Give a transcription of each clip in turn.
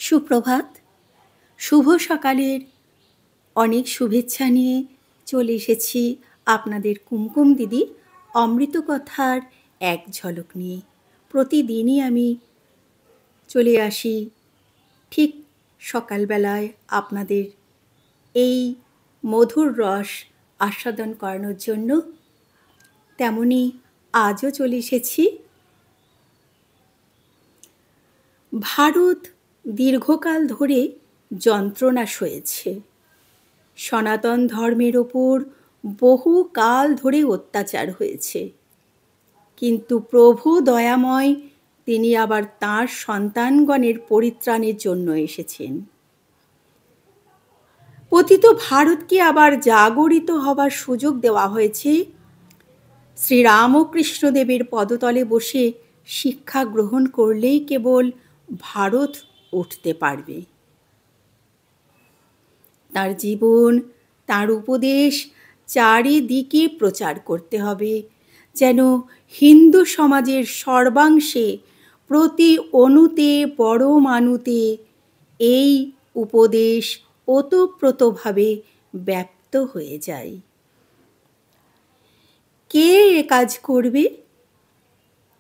সুপ্রভাত। শুভ সকালের অনেক শুভেচ্ছা নিয়ে চলে এসেছি আপনাদের কুমকুম দিদি অমৃত কথার এক ঝলক নিয়ে। প্রতিদিনই আমি চলে আসি ঠিক সকালবেলায় আপনাদের এই মধুর রস আস্বাদন করানোর জন্য। তেমনি আজও চলে এসেছি। ভারত দীর্ঘকাল ধরে যন্ত্রণা সয়েছে। সনাতন ধর্মের ওপর বহু কাল ধরে অত্যাচার হয়েছে, কিন্তু প্রভু দয়াময়, তিনি আবার তাঁর সন্তানগণের পরিত্রাণের জন্য এসেছেন। পতিত ভারতকে আবার জাগরিত হবার সুযোগ দেওয়া হয়েছে। শ্রীরামকৃষ্ণদেবের পদতলে বসে শিক্ষা গ্রহণ করলেই কেবল ভারত উঠতে পারবে। তার জীবন, তার উপদেশ চারিদিকে প্রচার করতে হবে, যেন হিন্দু সমাজের সর্বাংশে, প্রতি অণুতে পরমাণুতে এই উপদেশ ওতপ্রোতভাবে ব্যাপ্ত হয়ে যায়। কে এ কাজ করবে?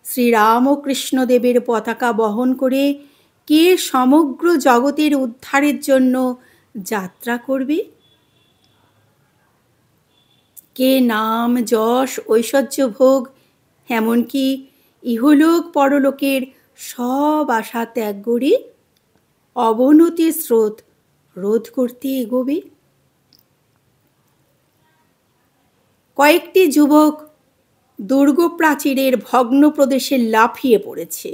শ্রীরামকৃষ্ণদেবের পতাকা বহন করে কে সমগ্র জগতের উদ্ধারের জন্য যাত্রা করবে? কে নাম যশ ঐশ্বর্য ভোগ, এমনকি ইহলোক পরলোকের সব আশা ত্যাগ করে অবনতির স্রোত রোধ করতে এগোবে? কয়েকটি যুবক দুর্গ প্রাচীরের ভগ্ন প্রদেশে লাফিয়ে পড়েছে।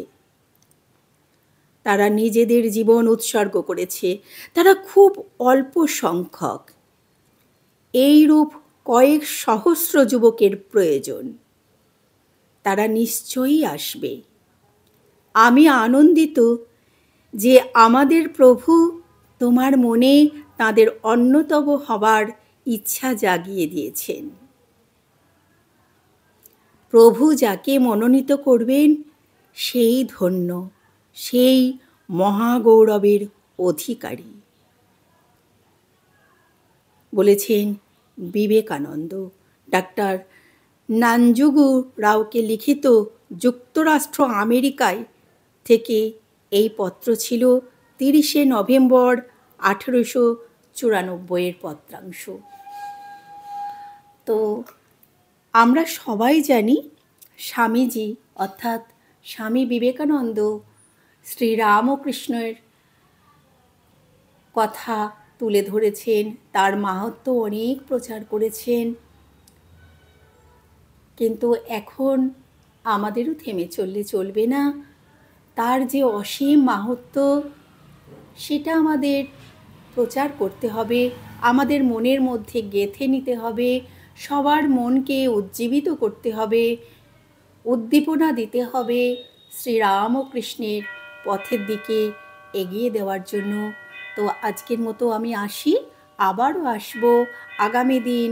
তারা নিজেদের জীবন উৎসর্গ করেছে। তারা খুব অল্প সংখ্যক। এইরূপ কয়েক সহস্র যুবকের প্রয়োজন। তারা নিশ্চয়ই আসবে। আমি আনন্দিত যে আমাদের প্রভু তোমার মনে তাদের অন্যতম হবার ইচ্ছা জাগিয়ে দিয়েছেন। প্রভু যাকে মনোনীত করবেন সেই ধন্য, সেই মহাগৌরবের অধিকারী, বলেছেন বিবেকানন্দ। ডাক্তার নানজুগু রাওকে লিখিত যুক্তরাষ্ট্র আমেরিকায় থেকে এই পত্র ছিল 30শে নভেম্বর 1894 পত্রাংশ। তো আমরা সবাই জানি স্বামীজি অর্থাৎ স্বামী বিবেকানন্দ শ্রীরামকৃষ্ণের কথা তুলে ধরেছেন, তার মাহাত্ম্য অনেক প্রচার করেছেন। কিন্তু এখন আমাদেরও থেমে চললে চলবে না। তার যে অসীম মাহাত্ম্য, সেটা আমাদের প্রচার করতে হবে, আমাদের মনের মধ্যে গেঁথে নিতে হবে, সবার মনকে উজ্জীবিত করতে হবে, উদ্দীপনা দিতে হবে শ্রীরামকৃষ্ণের পথের দিকে এগিয়ে দেওয়ার জন্য। তো আজকের মতো আমি আসি, আবারও আসবো আগামী দিন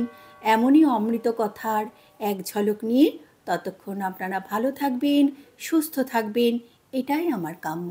এমনই অমৃত কথার এক ঝলক নিয়ে। ততক্ষণ আপনারা ভালো থাকবেন, সুস্থ থাকবেন, এটাই আমার কাম্য।